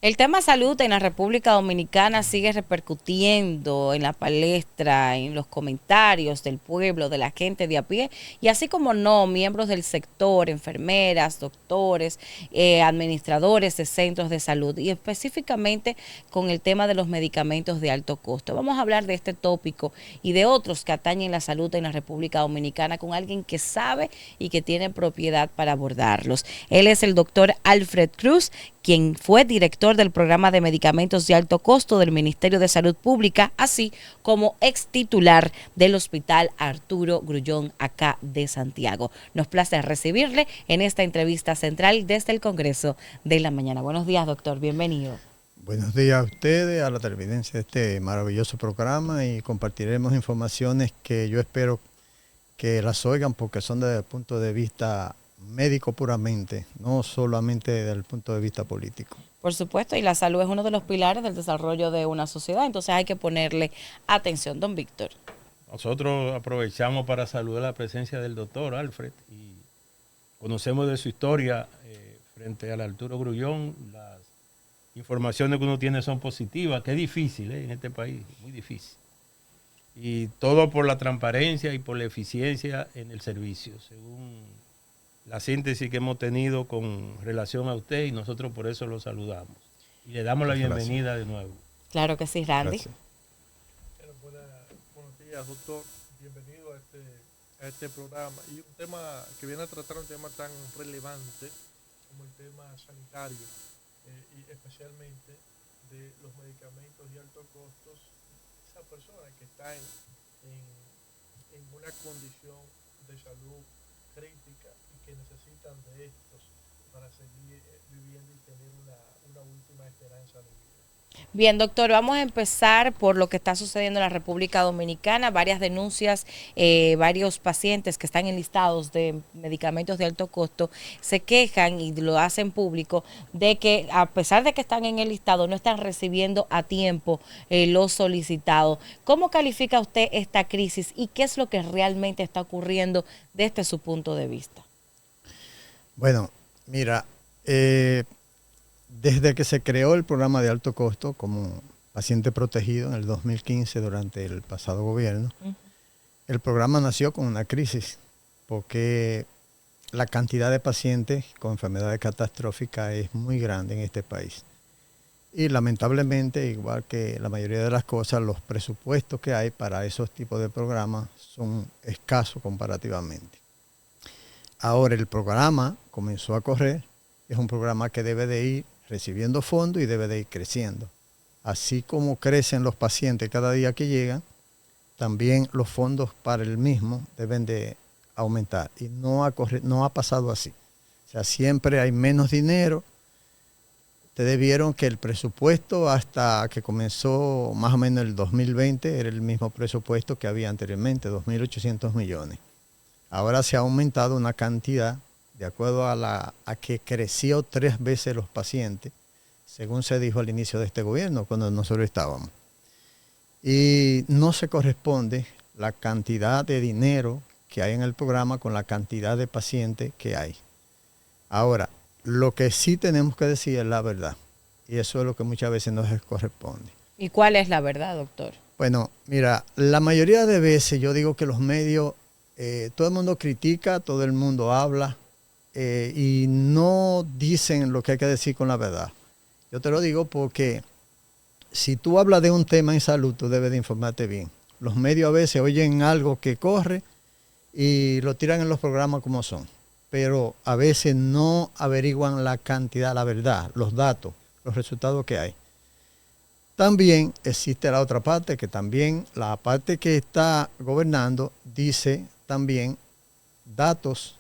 El tema salud en la República Dominicana sigue repercutiendo en la palestra, en los comentarios del pueblo, de la gente de a pie, y así como no, miembros del sector, enfermeras, doctores, administradores de centros de salud, y específicamente con el tema de los medicamentos de alto costo. Vamos a hablar de este tópico y de otros que atañen la salud en la República Dominicana con alguien que sabe y que tiene propiedad para abordarlos. Él es el doctor Alfred Cruz, quien fue director del programa de medicamentos de alto costo del Ministerio de Salud Pública, así como ex titular del Hospital Arturo Grullón, acá de Santiago. Nos place recibirle en esta entrevista central desde el Congreso de la Mañana. Buenos días, doctor, bienvenido. Buenos días a ustedes, a la televidencia de este maravilloso programa, y compartiremos informaciones que yo espero que las oigan porque son desde el punto de vista médico puramente, no solamente desde el punto de vista político. Por supuesto, y la salud es uno de los pilares del desarrollo de una sociedad, entonces hay que ponerle atención, don Víctor. Nosotros aprovechamos para saludar la presencia del doctor Alfred y conocemos de su historia frente al Arturo Grullón. Las informaciones que uno tiene son positivas, que es difícil en este país, muy difícil. Y todo por la transparencia y por la eficiencia en el servicio, según la síntesis que hemos tenido con relación a usted, y nosotros por eso lo saludamos. Y le damos la bienvenida de nuevo. Claro que sí, Randy. Gracias. Buenos días, doctor. Bienvenido a este programa. Y un tema que viene a tratar un tema tan relevante como el tema sanitario, y especialmente de los medicamentos de altos costos. Esas personas que están en una condición de salud crítica y que necesitan de estos para seguir viviendo y tener una última esperanza de vida. Bien, doctor, vamos a empezar por lo que está sucediendo en la República Dominicana. Varias denuncias, varios pacientes que están enlistados de medicamentos de alto costo se quejan y lo hacen público de que a pesar de que están en el listado no están recibiendo a tiempo lo solicitado. ¿Cómo califica usted esta crisis y qué es lo que realmente está ocurriendo desde su punto de vista? Bueno, mira, desde que se creó el programa de alto costo como paciente protegido en el 2015 durante el pasado gobierno, el programa nació con una crisis porque la cantidad de pacientes con enfermedades catastróficas es muy grande en este país. Y lamentablemente, igual que la mayoría de las cosas, los presupuestos que hay para esos tipos de programas son escasos comparativamente. Ahora el programa comenzó a correr, es un programa que debe de ir recibiendo fondos y debe de ir creciendo. Así como crecen los pacientes cada día que llegan, también los fondos para el mismo deben de aumentar. Y no ha pasado así. O sea, siempre hay menos dinero. Ustedes vieron que el presupuesto hasta que comenzó más o menos el 2020 era el mismo presupuesto que había anteriormente, 2.800 millones. Ahora se ha aumentado una cantidad de acuerdo a que creció 3 veces los pacientes, según se dijo al inicio de este gobierno, cuando nosotros estábamos. Y no se corresponde la cantidad de dinero que hay en el programa con la cantidad de pacientes que hay. Ahora, lo que sí tenemos que decir es la verdad, y eso es lo que muchas veces no se corresponde. ¿Y cuál es la verdad, doctor? Bueno, mira, la mayoría de veces yo digo que los medios, todo el mundo critica, todo el mundo habla, y no dicen lo que hay que decir con la verdad. Yo te lo digo porque si tú hablas de un tema en salud, tú debes de informarte bien. Los medios a veces oyen algo que corre y lo tiran en los programas como son, pero a veces no averiguan la cantidad, la verdad, los datos, los resultados que hay. También existe la otra parte, que también la parte que está gobernando dice también datos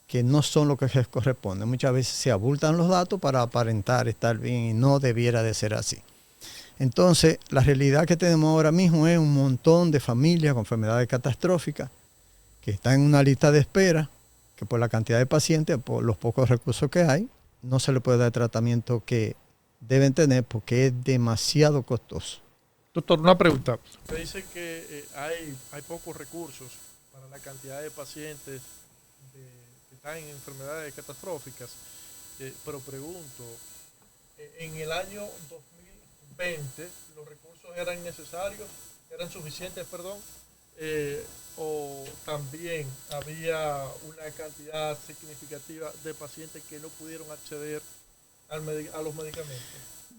que no son lo que les corresponde. Muchas veces se abultan los datos para aparentar estar bien y no debiera de ser así. Entonces, la realidad que tenemos ahora mismo es un montón de familias con enfermedades catastróficas que están en una lista de espera, que por la cantidad de pacientes, por los pocos recursos que hay, no se le puede dar el tratamiento que deben tener porque es demasiado costoso. Doctor, una pregunta. Usted dice que hay pocos recursos para la cantidad de pacientes que están en enfermedades catastróficas, pero pregunto, en el año 2020 los recursos eran necesarios, eran suficientes, perdón, o también había una cantidad significativa de pacientes que no pudieron acceder a los medicamentos.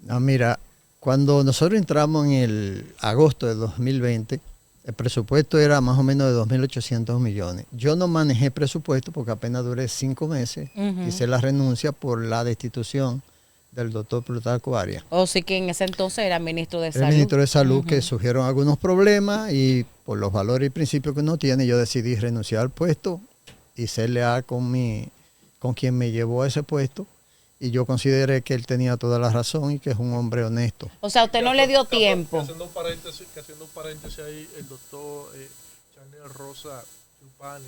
No, mira, cuando nosotros entramos en el agosto de 2020, el presupuesto era más o menos de 2.800 millones. Yo no manejé presupuesto porque apenas duré 5 meses. Hice la renuncia por la destitución del doctor Plutarco Arias. O sí que en ese entonces era ministro de Salud. El ministro de Salud, que surgieron algunos problemas y por los valores y principios que uno tiene, yo decidí renunciar al puesto y ser leal con quien me llevó a ese puesto. Y yo consideré que él tenía toda la razón y que es un hombre honesto. O sea, usted no le dio tiempo. Haciendo un paréntesis ahí, el doctor Chanel Rosa Chupani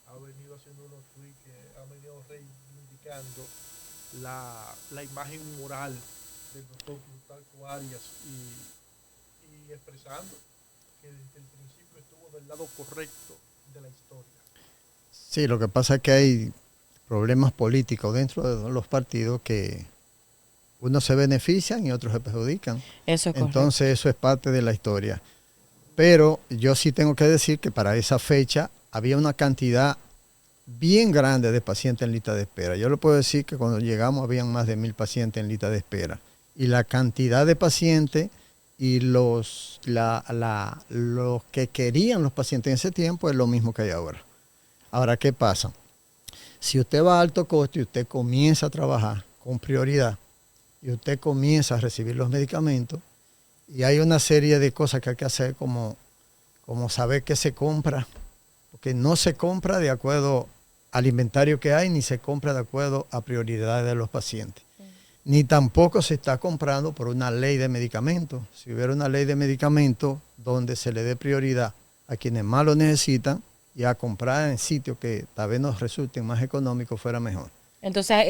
ha venido haciendo unos tweets que ha venido reivindicando la imagen moral del doctor Plutarco Arias y expresando que desde el principio estuvo del lado correcto de la historia. Sí, lo que pasa es que hay problemas políticos dentro de los partidos que unos se benefician y otros se perjudican. Eso es correcto. Entonces eso es parte de la historia. Pero yo sí tengo que decir que para esa fecha había una cantidad bien grande de pacientes en lista de espera. Yo le puedo decir que cuando llegamos habían más de 1.000 pacientes en lista de espera. Y la cantidad de pacientes y los que querían los pacientes en ese tiempo es lo mismo que hay ahora. Ahora, ¿qué pasa? Si usted va a alto costo y usted comienza a trabajar con prioridad y usted comienza a recibir los medicamentos y hay una serie de cosas que hay que hacer como saber qué se compra, porque no se compra de acuerdo al inventario que hay ni se compra de acuerdo a prioridades de los pacientes. Ni tampoco se está comprando por una ley de medicamentos. Si hubiera una ley de medicamentos donde se le dé prioridad a quienes más lo necesitan, y a comprar en sitios que tal vez nos resulten más económicos fuera mejor. Entonces,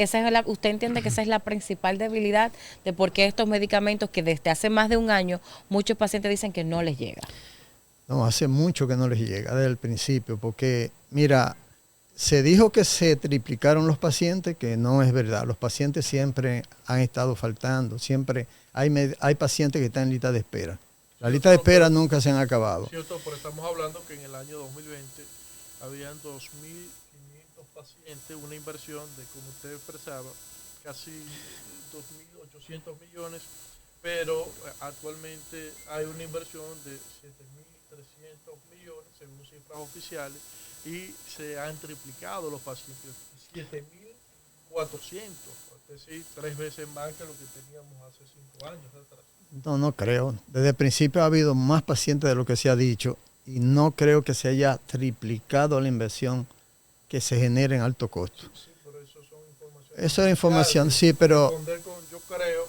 usted entiende que esa es la principal debilidad de por qué estos medicamentos que desde hace más de un año muchos pacientes dicen que no les llega. No, hace mucho que no les llega desde el principio, porque mira, se dijo que se triplicaron los pacientes, que no es verdad. Los pacientes siempre han estado faltando, siempre hay pacientes que están en lista de espera. Las listas de espera nunca se han acabado. Cierto, pero estamos hablando que en el año 2020 habían 2.500 pacientes, una inversión de, como usted expresaba, casi 2.800 millones, pero actualmente hay una inversión de 7.300 millones, según cifras oficiales, y se han triplicado los pacientes, 7.400, es decir, 3 veces más que lo que teníamos hace 5 años atrás. No creo. Desde el principio ha habido más pacientes de lo que se ha dicho y no creo que se haya triplicado la inversión que se genera en alto costo. Sí, pero eso son informaciones. Eso es información, sí, pero... Yo creo...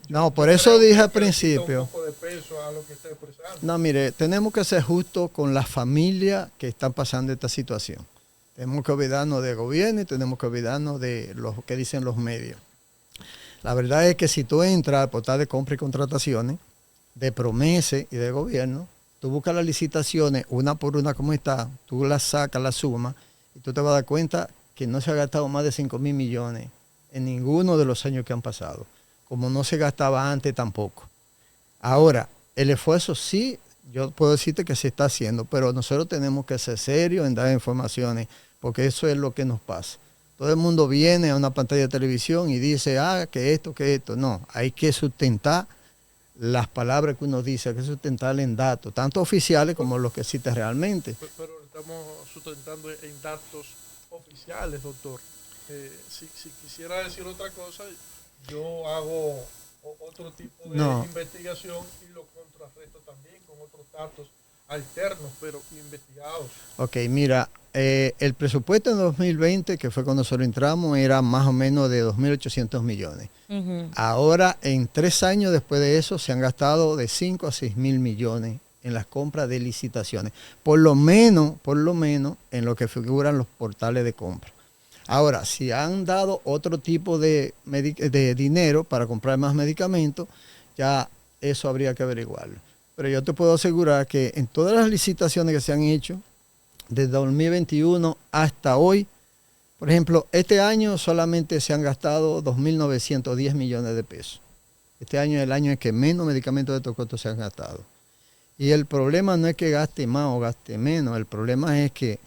No, por eso dije al principio. Un poco de peso a lo que está expresando. No, mire, tenemos que ser justos con las familias que están pasando esta situación. Tenemos que olvidarnos del gobierno y tenemos que olvidarnos de lo que dicen los medios. La verdad es que si tú entras al portal de compra y contrataciones, de Promese y de gobierno, tú buscas las licitaciones una por una como está, tú las sacas, las sumas, y tú te vas a dar cuenta que no se ha gastado más de 5.000 millones en ninguno de los años que han pasado, como no se gastaba antes tampoco. Ahora, el esfuerzo sí, yo puedo decirte que se está haciendo, pero nosotros tenemos que ser serios en dar informaciones, porque eso es lo que nos pasa. Todo el mundo viene a una pantalla de televisión y dice, que esto. No, hay que sustentar las palabras que uno dice, hay que sustentarlas en datos, tanto oficiales como los que existen realmente. Pero estamos sustentando en datos oficiales, doctor. Si quisiera decir otra cosa, yo hago otro tipo de investigación y lo contrarresto también con otros datos alternos, pero investigados. Ok, mira, el presupuesto en 2020, que fue cuando nosotros entramos, era más o menos de 2.800 millones. Ahora, en 3 años después de eso, se han gastado de 5 a 6.000 millones en las compras de licitaciones. Por lo menos en lo que figuran los portales de compra. Ahora, si han dado otro tipo de dinero para comprar más medicamentos, ya eso habría que averiguarlo. Pero yo te puedo asegurar que en todas las licitaciones que se han hecho, desde 2021 hasta hoy, Por ejemplo, este año solamente se han gastado 2.910 millones de pesos. Este año es el año en que menos medicamentos de alto costo se han gastado. Y el problema no es que gaste más o gaste menos, el problema es que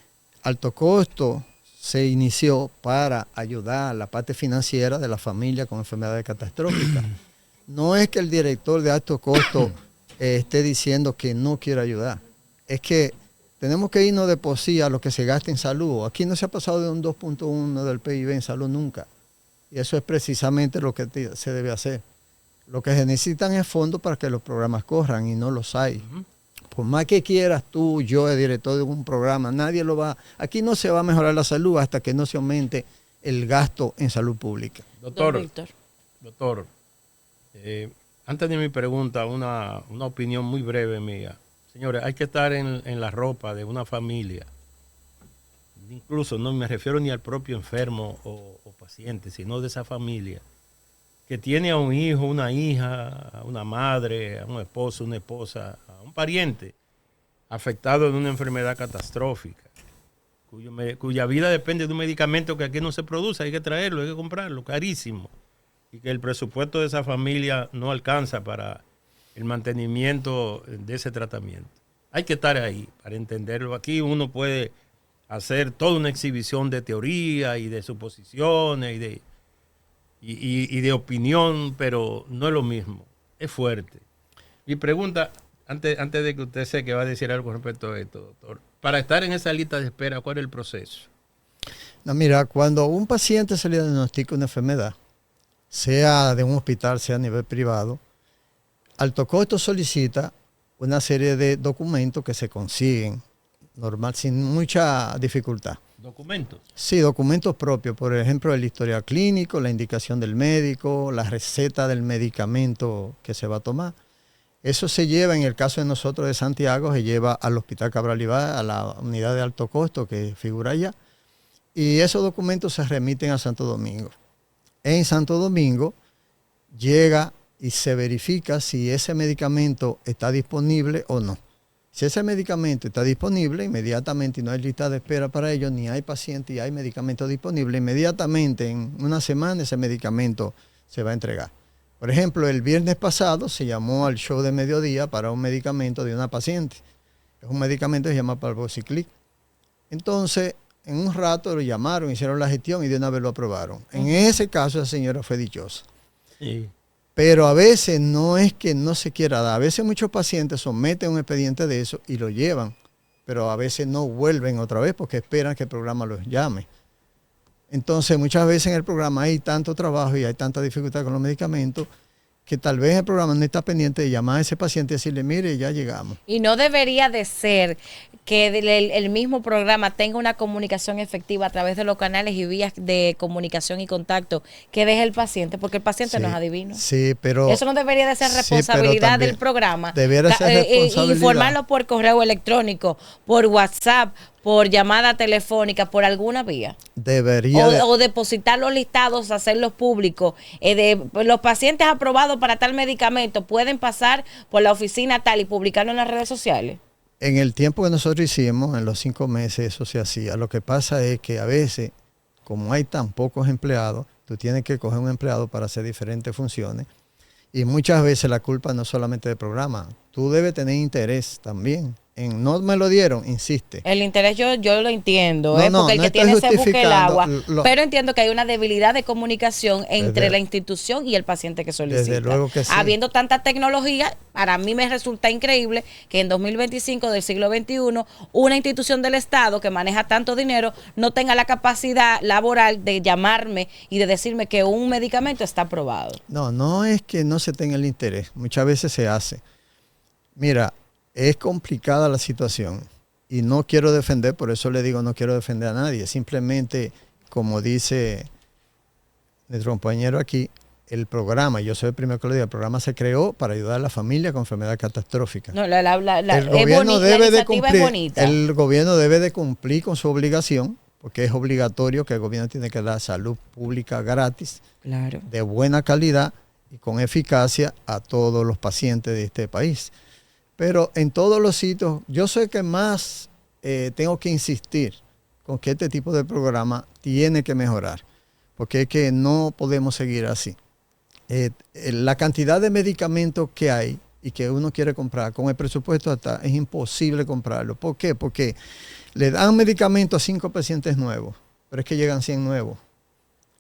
alto costo se inició para ayudar a la parte financiera de la familia con enfermedades catastróficas. No es que el director de alto costo esté diciendo que no quiere ayudar, es que tenemos que irnos de por sí a lo que se gasta en salud. Aquí no se ha pasado de un 2.1 del PIB en salud nunca. Y eso es precisamente lo que se debe hacer. Lo que se necesitan es fondos para que los programas corran y no los hay. Por más que quieras tú, yo, el director de un programa, nadie lo va. Aquí no se va a mejorar la salud hasta que no se aumente el gasto en salud pública. Doctor, antes de mi pregunta, una opinión muy breve mía. Señores, hay que estar en la ropa de una familia. Incluso no me refiero ni al propio enfermo o paciente, sino de esa familia que tiene a un hijo, una hija, a una madre, a un esposo, una esposa, a un pariente afectado de una enfermedad catastrófica, cuya vida depende de un medicamento que aquí no se produce, hay que traerlo, hay que comprarlo, carísimo, y que el presupuesto de esa familia no alcanza para el mantenimiento de ese tratamiento. Hay que estar ahí para entenderlo. Aquí uno puede hacer toda una exhibición de teoría y de suposiciones y de opinión, pero no es lo mismo, es fuerte. Mi pregunta, antes de que usted sé que va a decir algo respecto a esto, doctor, para estar en esa lista de espera, ¿cuál es el proceso? No, mira, cuando un paciente se le diagnostica una enfermedad, sea de un hospital, sea a nivel privado, alto costo solicita una serie de documentos que se consiguen normal, sin mucha dificultad. ¿Documentos? Sí, documentos propios, por ejemplo, el historial clínico, la indicación del médico, la receta del medicamento que se va a tomar. Eso se lleva, en el caso de nosotros de Santiago, se lleva al Hospital Cabral Ibáez, a la unidad de alto costo que figura allá, y esos documentos se remiten a Santo Domingo. En Santo Domingo llega y se verifica si ese medicamento está disponible o no. Si ese medicamento está disponible, inmediatamente, y no hay lista de espera para ello, ni hay paciente y hay medicamento disponible, inmediatamente en una semana ese medicamento se va a entregar. Por ejemplo, el viernes pasado se llamó al show de mediodía para un medicamento de una paciente. Es un medicamento que se llama Palbociclib. Entonces, en un rato lo llamaron, hicieron la gestión y de una vez lo aprobaron. En ese caso, esa señora fue dichosa. Sí. Pero a veces no es que no se quiera dar. A veces muchos pacientes someten un expediente de eso y lo llevan, pero a veces no vuelven otra vez porque esperan que el programa los llame. Entonces, muchas veces en el programa hay tanto trabajo y hay tanta dificultad con los medicamentos que tal vez el programa no está pendiente de llamar a ese paciente y decirle, mire, ya llegamos. Y no debería de ser que el mismo programa tenga una comunicación efectiva a través de los canales y vías de comunicación y contacto que deje el paciente, porque el paciente Sí, no es adivino. Sí, pero... Eso no debería de ser sí, responsabilidad pero del programa. debiera ser responsabilidad. Informarlo por correo electrónico, por WhatsApp, por llamada telefónica, por alguna vía. Debería O depositar los listados, hacerlos públicos. Los pacientes aprobados para tal medicamento pueden pasar por la oficina tal y publicarlo en las redes sociales. En el tiempo que nosotros hicimos, en los 5 meses, eso se hacía. Lo que pasa es que a veces, como hay tan pocos empleados, tú tienes que coger un empleado para hacer diferentes funciones. Y muchas veces la culpa no es solamente del programa. Tú debes tener interés también. No me lo dieron, insiste. El interés yo lo entiendo, No, porque el no que estoy tiene se busca el agua. justificando. Pero entiendo que hay una debilidad de comunicación entre la institución y el paciente que solicita. Desde luego que sí. Habiendo tanta tecnología, para mí me resulta increíble que en 2025 del siglo XXI una institución del Estado que maneja tanto dinero no tenga la capacidad laboral de llamarme y de decirme que un medicamento está aprobado. No es que no se tenga el interés. Muchas veces se hace. Mira, es complicada la situación y no quiero defender, por eso le digo no quiero defender a nadie. Simplemente, como dice nuestro compañero aquí, el programa, yo soy el primero que lo digo, el programa se creó para ayudar a la familia con enfermedad catastrófica. No, el gobierno debe de es bonita. El gobierno debe de cumplir con su obligación, porque es obligatorio que el gobierno tiene que dar salud pública gratis, claro, de buena calidad y con eficacia a todos los pacientes de este país. Pero en todos los sitios, yo sé que más tengo que insistir con que este tipo de programa tiene que mejorar, porque es que no podemos seguir así. La cantidad de medicamentos que hay y que uno quiere comprar, con el presupuesto hasta, es imposible comprarlo. ¿Por qué? Porque le dan medicamentos a 5 pacientes nuevos, pero es que llegan 100 nuevos.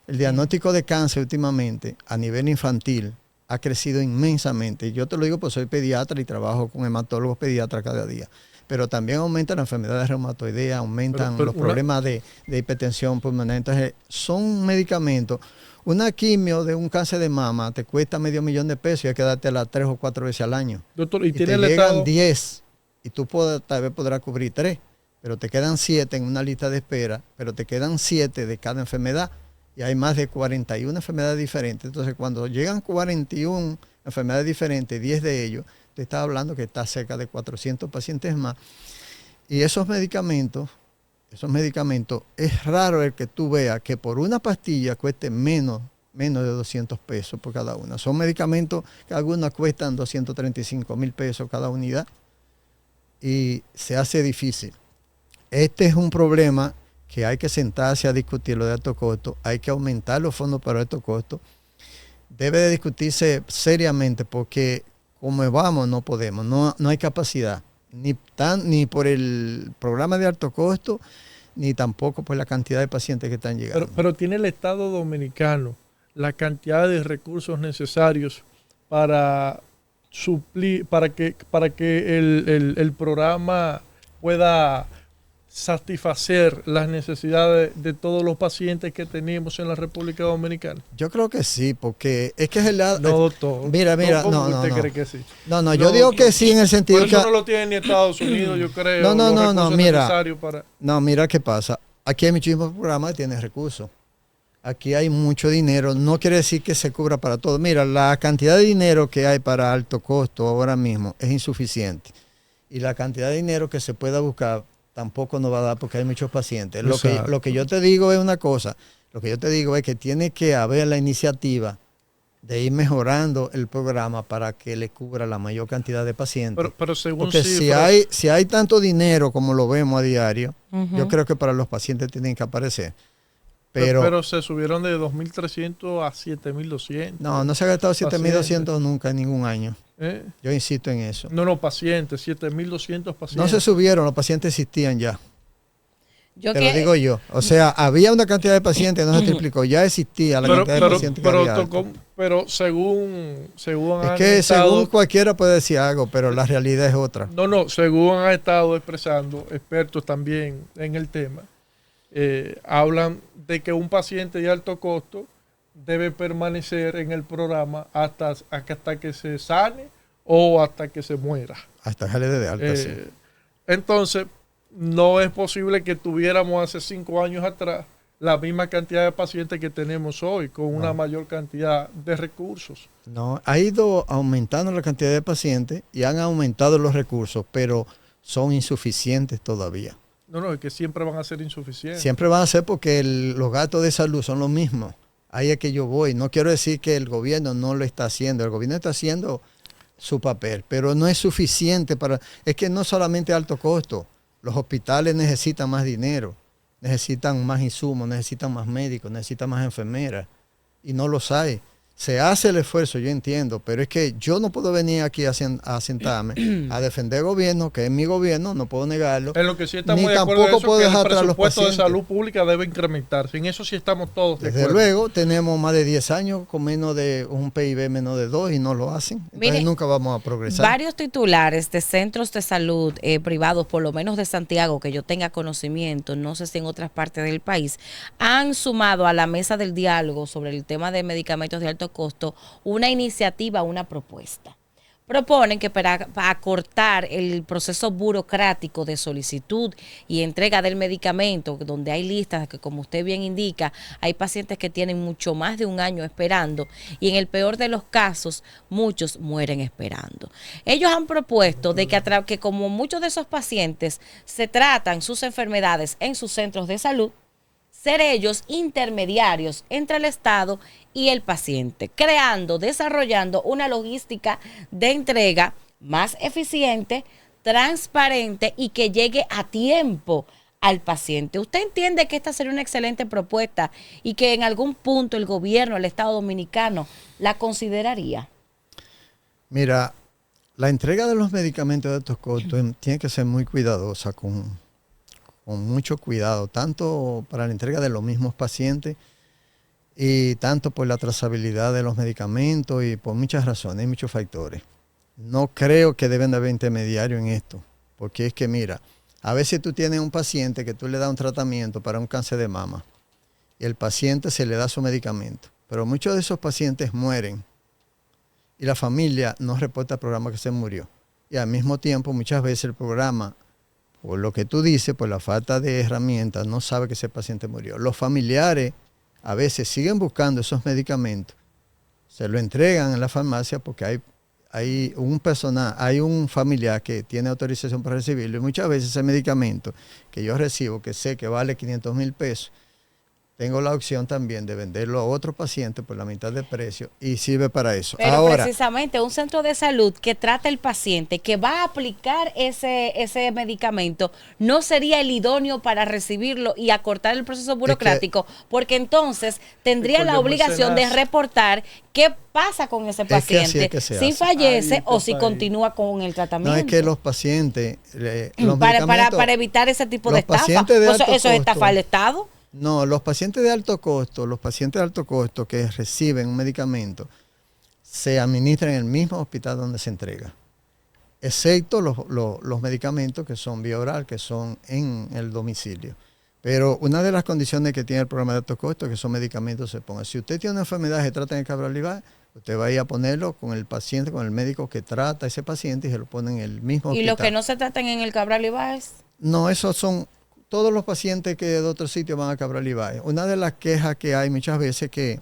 El diagnóstico de cáncer últimamente a nivel infantil ha crecido inmensamente. Yo te lo digo porque soy pediatra y trabajo con hematólogos pediatras cada día. Pero también aumentan las enfermedades reumatoideas, aumentan los problemas de hipertensión pulmonar. Entonces, son medicamentos. Una quimio de un cáncer de mama te cuesta $500,000 y hay que dártela 3 o 4 veces al año. Doctor, y te llegan 10 y tú tal vez podrás cubrir 3, pero te quedan 7 en una lista de espera, pero te quedan 7 de cada enfermedad y hay más de 41 enfermedades diferentes. Entonces, cuando llegan 41 enfermedades diferentes, 10 de ellos, te está hablando que está cerca de 400 pacientes más. Y esos medicamentos, es raro el que tú veas que por una pastilla cueste menos de $200 por cada una. Son medicamentos que algunos cuestan $235,000 cada unidad y se hace difícil. Este es un problema que hay que sentarse a discutirlo de alto costo, hay que aumentar los fondos para alto costo. Debe de discutirse seriamente porque como vamos no podemos, no hay capacidad, ni por el programa de alto costo, ni tampoco por la cantidad de pacientes que están llegando. Pero tiene el Estado Dominicano la cantidad de recursos necesarios para suplir, para que el programa pueda satisfacer las necesidades de todos los pacientes que tenemos en la República Dominicana. Yo creo que sí, porque es que es el lado. No, doctor. Mira, ¿Cómo usted cree que sí? No, yo digo que sí en el sentido por eso que no lo tiene ni Estados Unidos, yo creo. Mira qué pasa. Aquí hay muchísimos programas que tienen recursos. Aquí hay mucho dinero. No quiere decir que se cubra para todo. Mira, la cantidad de dinero que hay para alto costo ahora mismo es insuficiente. Y la cantidad de dinero que se pueda buscar tampoco nos va a dar porque hay muchos pacientes. Lo que yo te digo es una cosa. Lo que yo te digo es que tiene que haber la iniciativa de ir mejorando el programa para que le cubra la mayor cantidad de pacientes. Pero según porque cifras, si hay tanto dinero como lo vemos a diario, yo creo que para los pacientes tienen que aparecer. Pero se subieron de 2.300 a 7.200. No se ha gastado 7.200 nunca en ningún año. Yo insisto en eso. No, pacientes, 7.200 pacientes. No se subieron, los pacientes existían ya. Lo digo yo. O sea, había una cantidad de pacientes, no se triplicó, ya existía la cantidad de pacientes que había. Pero según según cualquiera puede decir algo, pero la realidad es otra. No, según han estado expresando expertos también en el tema, hablan de que un paciente de alto costo debe permanecer en el programa hasta que se sane o hasta que se muera. Hasta que le dé de alta, sí. Entonces, no es posible que tuviéramos hace 5 años atrás la misma cantidad de pacientes que tenemos hoy, con una mayor cantidad de recursos. No, ha ido aumentando la cantidad de pacientes y han aumentado los recursos, pero son insuficientes todavía. No, es que siempre van a ser insuficientes. Siempre van a ser porque los gastos de salud son los mismos. Ahí es que yo voy. No quiero decir que el gobierno no lo está haciendo. El gobierno está haciendo su papel, pero no es suficiente para... Es que no solamente alto costo. Los hospitales necesitan más dinero, necesitan más insumos, necesitan más médicos, necesitan más enfermeras. Y no los hay. Se hace el esfuerzo, yo entiendo, pero es que yo no puedo venir aquí a sentarme a defender el gobierno, que es mi gobierno, no puedo negarlo. En lo que sí estamos de acuerdo es que el presupuesto de salud pública debe incrementarse. En eso sí estamos todos de acuerdo. Desde luego, tenemos más de 10 años con menos de un PIB menos de 2 y no lo hacen. Entonces nunca vamos a progresar. Varios titulares de centros de salud privados, por lo menos de Santiago, que yo tenga conocimiento, no sé si en otras partes del país, han sumado a la mesa del diálogo sobre el tema de medicamentos de alto costo una iniciativa, una propuesta. Proponen que para acortar el proceso burocrático de solicitud y entrega del medicamento, donde hay listas que, como usted bien indica, hay pacientes que tienen mucho más de un año esperando y en el peor de los casos muchos mueren esperando. Ellos han propuesto de que como muchos de esos pacientes se tratan sus enfermedades en sus centros de salud, ser ellos intermediarios entre el Estado y el paciente, desarrollando una logística de entrega más eficiente, transparente y que llegue a tiempo al paciente. ¿Usted entiende que esta sería una excelente propuesta y que en algún punto el gobierno, el Estado Dominicano, la consideraría? Mira, la entrega de los medicamentos de altos costos tiene que ser muy cuidadosa, con mucho cuidado, tanto para la entrega de los mismos pacientes y tanto por la trazabilidad de los medicamentos y por muchas razones, hay muchos factores. No creo que deben de haber intermediarios en esto, porque es que mira, a veces tú tienes un paciente que tú le das un tratamiento para un cáncer de mama y el paciente se le da su medicamento, pero muchos de esos pacientes mueren y la familia no reporta al programa que se murió. Y al mismo tiempo, muchas veces el programa, por lo que tú dices, por la falta de herramientas, no sabe que ese paciente murió. Los familiares a veces siguen buscando esos medicamentos, se lo entregan en la farmacia porque hay un familiar que tiene autorización para recibirlo y muchas veces ese medicamento que yo recibo, que sé que vale 500,000 pesos, tengo la opción también de venderlo a otro paciente por la mitad de precio y sirve para eso. Pero ahora, precisamente un centro de salud que trata el paciente, que va a aplicar ese medicamento, no sería el idóneo para recibirlo y acortar el proceso burocrático, porque entonces tendría la obligación de reportar qué pasa con ese paciente, si fallece o si continúa con el tratamiento. No, es que los pacientes... para evitar ese tipo de estafa. ¿Eso es estafa al Estado? No, los pacientes de alto costo, que reciben un medicamento, se administran en el mismo hospital donde se entrega, excepto los medicamentos que son vía oral, que son en el domicilio. Pero una de las condiciones que tiene el programa de alto costo es que esos medicamentos se pongan. Si usted tiene una enfermedad que se trata en el Cabral Ibáez, usted va a ir a ponerlo con el paciente, con el médico que trata a ese paciente y se lo pone en el mismo hospital. ¿Y los que no se tratan en el Cabral Ibáez? No, esos son todos los pacientes que de otro sitio van a Cabral Ibáez. Una de las quejas que hay muchas veces es que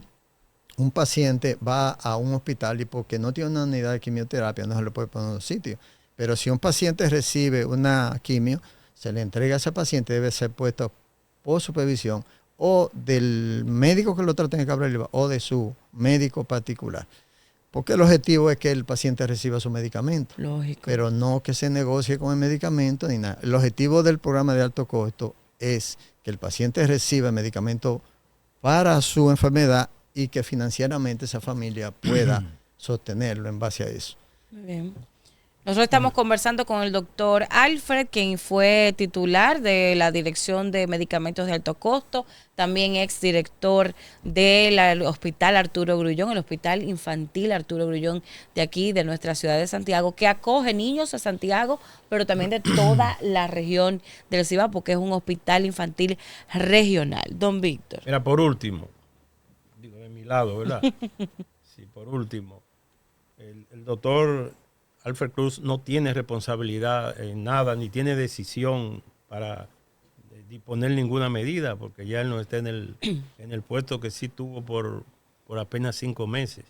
un paciente va a un hospital y porque no tiene una unidad de quimioterapia no se le puede poner en otro sitio. Pero si un paciente recibe una quimio, se le entrega a ese paciente, debe ser puesto por supervisión o del médico que lo trata en el Cabral Ibáez o de su médico particular. Porque el objetivo es que el paciente reciba su medicamento. Lógico. Pero no que se negocie con el medicamento ni nada. El objetivo del programa de alto costo es que el paciente reciba el medicamento para su enfermedad y que financieramente esa familia pueda sostenerlo en base a eso. Muy bien. Nosotros estamos conversando con el doctor Alfred, quien fue titular de la Dirección de Medicamentos de Alto Costo, también exdirector del Hospital Arturo Grullón, el Hospital Infantil Arturo Grullón de aquí, de nuestra ciudad de Santiago, que acoge niños de Santiago, pero también de toda la región del Cibao, porque es un hospital infantil regional. Don Víctor. Mira, por último, digo de mi lado, ¿verdad? Sí, por último, el doctor Alfred Cruz no tiene responsabilidad en nada, ni tiene decisión para disponer ninguna medida, porque ya él no está en el puesto que sí tuvo por apenas 5 meses.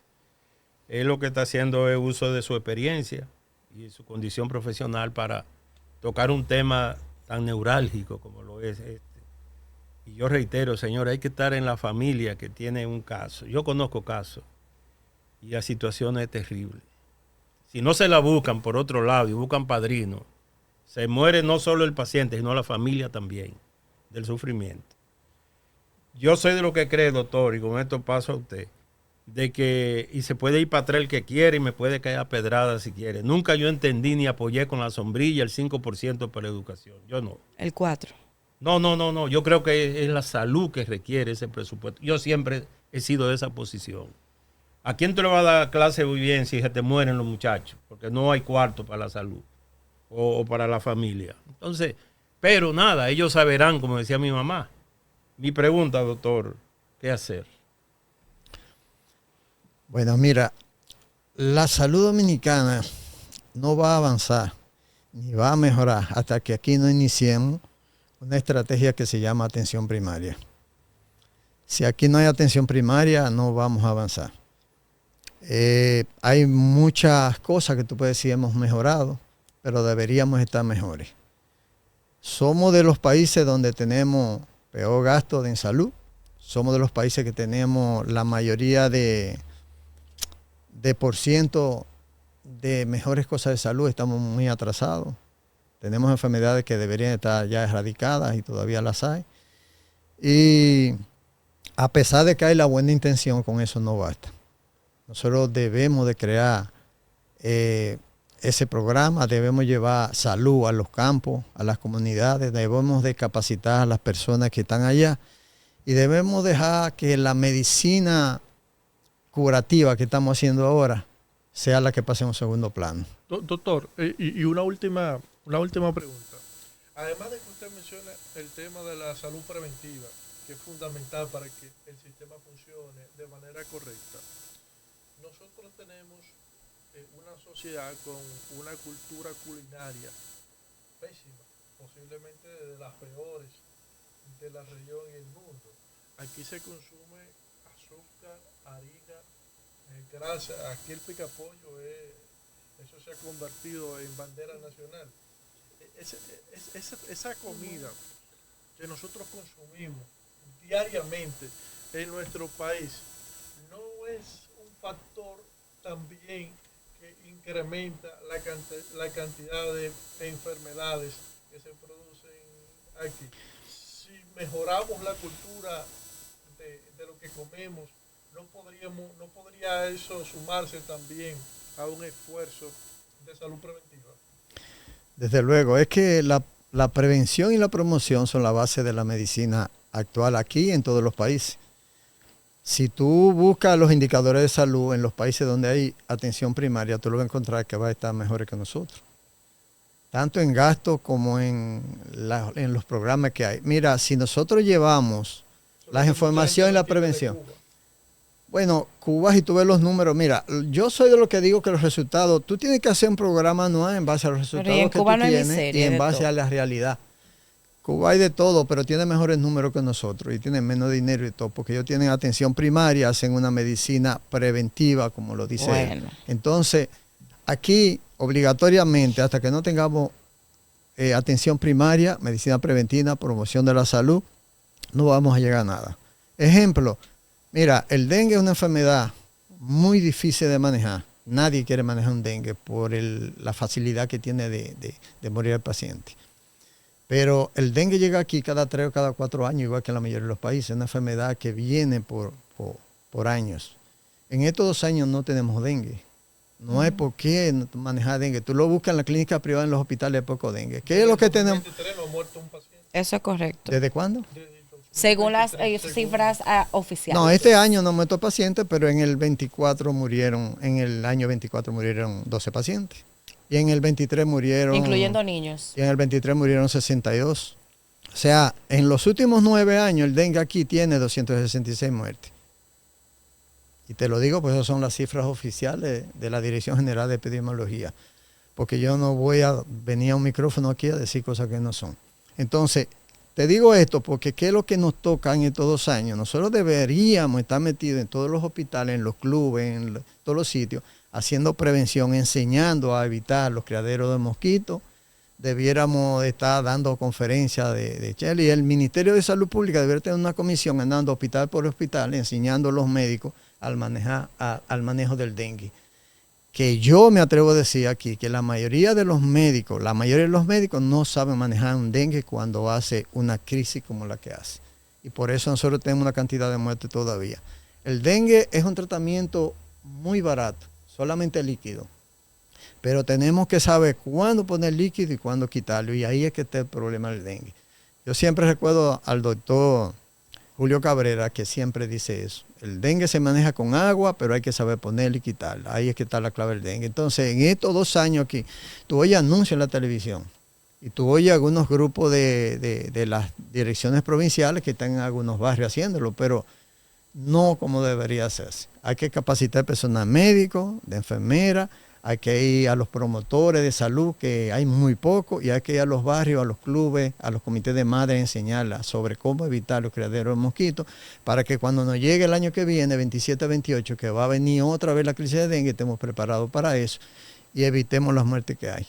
Él lo que está haciendo es uso de su experiencia y su condición profesional para tocar un tema tan neurálgico como lo es este. Y yo reitero, señor, hay que estar en la familia que tiene un caso. Yo conozco casos y la situación es terrible. Si no se la buscan por otro lado y buscan padrinos, se muere no solo el paciente, sino la familia también del sufrimiento. Yo soy de lo que cree, doctor, y con esto paso a usted, de que, y se puede ir para atrás el que quiere y me puede caer a pedradas si quiere. Nunca yo entendí ni apoyé con la sombrilla el 5% para la educación. Yo no. El 4%. No. Yo creo que es la salud que requiere ese presupuesto. Yo siempre he sido de esa posición. ¿A quién te le va a dar clase muy bien si se te mueren los muchachos? Porque no hay cuarto para la salud o para la familia. Entonces, pero nada, ellos saberán, como decía mi mamá. Mi pregunta, doctor, ¿qué hacer? Bueno, mira, la salud dominicana no va a avanzar ni va a mejorar hasta que aquí no iniciemos una estrategia que se llama atención primaria. Si aquí no hay atención primaria, no vamos a avanzar. Hay muchas cosas que tú puedes decir hemos mejorado, pero deberíamos estar mejores. Somos de los países donde tenemos peor gasto en salud. Somos de los países que tenemos la mayoría de % de mejores cosas de salud. Estamos muy atrasados. Tenemos enfermedades que deberían estar ya erradicadas y todavía las hay. Y a pesar de que hay la buena intención, con eso no basta. Nosotros debemos de crear ese programa, debemos llevar salud a los campos, a las comunidades, debemos de capacitar a las personas que están allá y debemos dejar que la medicina curativa que estamos haciendo ahora sea la que pase en un segundo plano. Doctor, y una última pregunta. Además de que usted menciona el tema de la salud preventiva, que es fundamental para que el sistema funcione de manera correcta, nosotros tenemos una sociedad con una cultura culinaria pésima, posiblemente de las peores de la región y el mundo. Aquí se consume azúcar, harina, grasa. Aquí el picapollo, eso se ha convertido en bandera nacional. Esa comida que nosotros consumimos diariamente en nuestro país no es un factor también que incrementa la cantidad de enfermedades que se producen aquí. Si mejoramos la cultura de lo que comemos, no podría eso sumarse también a un esfuerzo de salud preventiva. Desde luego, es que la prevención y la promoción son la base de la medicina actual aquí en todos los países. Si tú buscas los indicadores de salud en los países donde hay atención primaria, tú lo vas a encontrar que va a estar mejores que nosotros. Tanto en gastos como en los programas que hay. Mira, si nosotros llevamos la información y la prevención. Bueno, Cuba, si tú ves los números, mira, yo soy de los que digo que los resultados, tú tienes que hacer un programa anual en base a los resultados que tú tienes y en base a la realidad. Cuba hay de todo, pero tiene mejores números que nosotros y tiene menos dinero y todo, porque ellos tienen atención primaria, hacen una medicina preventiva, como lo dice él. Entonces, aquí, obligatoriamente, hasta que no tengamos atención primaria, medicina preventiva, promoción de la salud, no vamos a llegar a nada. Ejemplo, mira, el dengue es una enfermedad muy difícil de manejar. Nadie quiere manejar un dengue por la facilidad que tiene de morir el paciente. Pero el dengue llega aquí cada 3 o cada 4 años, igual que en la mayoría de los países. Es una enfermedad que viene por años. En estos 2 años no tenemos dengue. No hay por qué manejar dengue. Tú lo buscas en la clínica privada, en los hospitales, hay poco dengue. ¿Qué es lo que tenemos? Eso es correcto. ¿Desde cuándo? Según las cifras oficiales. No, este año no muerto pacientes, pero en el año 24 murieron 12 pacientes. Y en el 23 murieron... Incluyendo niños. Y en el 23 murieron 62. O sea, en los últimos 9 años el dengue aquí tiene 266 muertes. Y te lo digo, pues esas son las cifras oficiales de la Dirección General de Epidemiología. Porque yo no voy a venir a un micrófono aquí a decir cosas que no son. Entonces, te digo esto porque ¿qué es lo que nos toca en estos 2 años? Nosotros deberíamos estar metidos en todos los hospitales, en los clubes, en todos los sitios, haciendo prevención, enseñando a evitar los criaderos de mosquitos. Debiéramos estar dando conferencias de Chile y el Ministerio de Salud Pública debería tener una comisión andando hospital por hospital, enseñando a los médicos al manejo del dengue. Que yo me atrevo a decir aquí que la mayoría de los médicos no saben manejar un dengue cuando hace una crisis como la que hace. Y por eso nosotros tenemos una cantidad de muertes todavía. El dengue es un tratamiento muy barato, solamente líquido. Pero tenemos que saber cuándo poner líquido y cuándo quitarlo. Y ahí es que está el problema del dengue. Yo siempre recuerdo al doctor Julio Cabrera que siempre dice eso. El dengue se maneja con agua, pero hay que saber ponerlo y quitarlo. Ahí es que está la clave del dengue. Entonces, en estos 2 años aquí, tú oyes anuncios en la televisión y tú oyes algunos grupos de las direcciones provinciales que están en algunos barrios haciéndolo, pero no como debería hacerse. Hay que capacitar personal médico, de enfermera, hay que ir a los promotores de salud, que hay muy poco, y hay que ir a los barrios, a los clubes, a los comités de madres, enseñarlas sobre cómo evitar los criaderos de mosquitos, para que cuando nos llegue el año que viene, 27-28, que va a venir otra vez la crisis de dengue, estemos preparados para eso y evitemos las muertes que hay.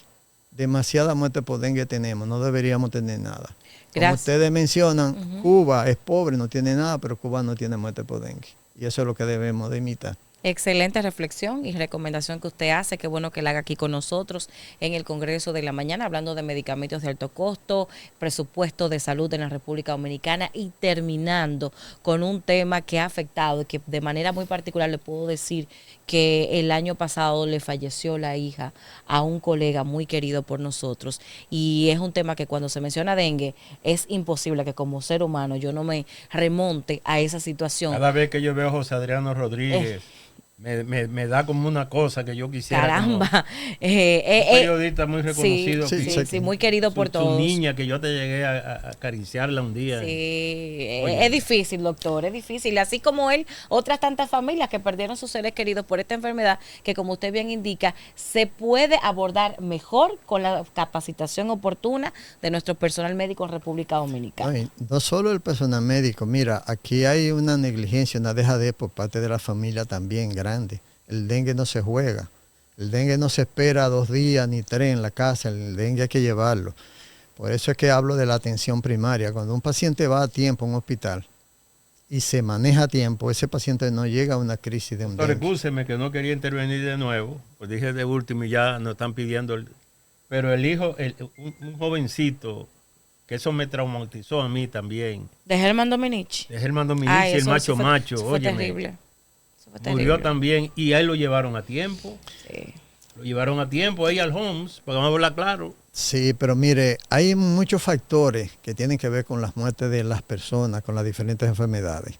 Demasiada muerte por dengue tenemos, no deberíamos tener nada. Como ustedes mencionan, Cuba es pobre, no tiene nada, pero Cuba no tiene muerte por dengue. Y eso es lo que debemos de imitar. Excelente reflexión y recomendación que usted hace. Qué bueno que la haga aquí con nosotros en el Congreso de la Mañana, hablando de medicamentos de alto costo, presupuesto de salud en la República Dominicana y terminando con un tema que ha afectado y que de manera muy particular le puedo decir que el año pasado le falleció la hija a un colega muy querido por nosotros. Y es un tema que cuando se menciona dengue es imposible que como ser humano yo no me remonte a esa situación. Cada vez que yo veo a José Adriano Rodríguez, me da como una cosa que yo quisiera. Caramba. Un periodista muy reconocido. Sí, muy querido por todos. Su niña, que yo te llegué a acariciarla un día. Sí, es difícil, doctor, es difícil. Así como él, otras tantas familias que perdieron sus seres queridos por esta enfermedad, que como usted bien indica, se puede abordar mejor con la capacitación oportuna de nuestro personal médico en República Dominicana. Ay, no solo el personal médico, mira, aquí hay una negligencia, una dejadez por parte de la familia también grande. El dengue no se juega, el dengue no se espera 2 días ni 3 en la casa, el dengue hay que llevarlo. Por eso es que hablo de la atención primaria. Cuando un paciente va a tiempo a un hospital y se maneja a tiempo, ese paciente no llega a una crisis de un dengue. Recúseme que no quería intervenir de nuevo, pues dije de último y ya nos están pidiendo. Pero el hijo, un jovencito, que eso me traumatizó a mí también. De Germán Domenech. De Germán Domenech, el macho, fue terrible. Murió también y a él lo llevaron a tiempo. Sí. Lo llevaron a tiempo ahí al Homs, porque vamos a hablar claro. Sí, pero mire, hay muchos factores que tienen que ver con las muertes de las personas, con las diferentes enfermedades.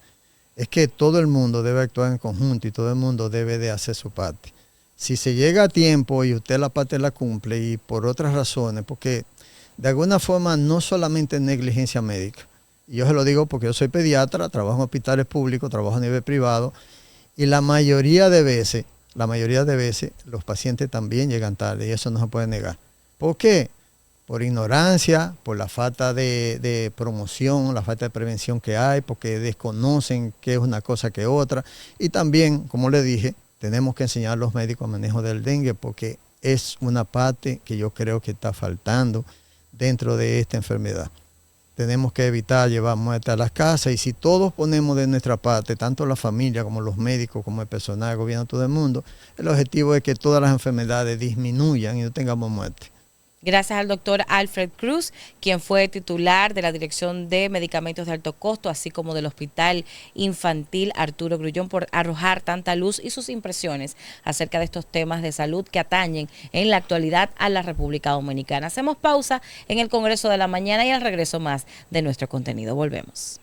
Es que todo el mundo debe actuar en conjunto y todo el mundo debe de hacer su parte. Si se llega a tiempo y usted la parte la cumple y por otras razones, porque de alguna forma no solamente es negligencia médica. Y yo se lo digo porque yo soy pediatra, trabajo en hospitales públicos, trabajo a nivel privado. Y la mayoría de veces los pacientes también llegan tarde y eso no se puede negar. ¿Por qué? Por ignorancia, por la falta de promoción, la falta de prevención que hay, porque desconocen qué es una cosa que otra. Y también, como le dije, tenemos que enseñar a los médicos el manejo del dengue porque es una parte que yo creo que está faltando dentro de esta enfermedad. Tenemos que evitar llevar muerte a las casas y si todos ponemos de nuestra parte, tanto la familia como los médicos, como el personal, el gobierno, todo el mundo, el objetivo es que todas las enfermedades disminuyan y no tengamos muerte. Gracias al doctor Alfred Cruz, quien fue titular de la Dirección de Medicamentos de Alto Costo, así como del Hospital Infantil Arturo Grullón, por arrojar tanta luz y sus impresiones acerca de estos temas de salud que atañen en la actualidad a la República Dominicana. Hacemos pausa en el Congreso de la Mañana y al regreso más de nuestro contenido. Volvemos.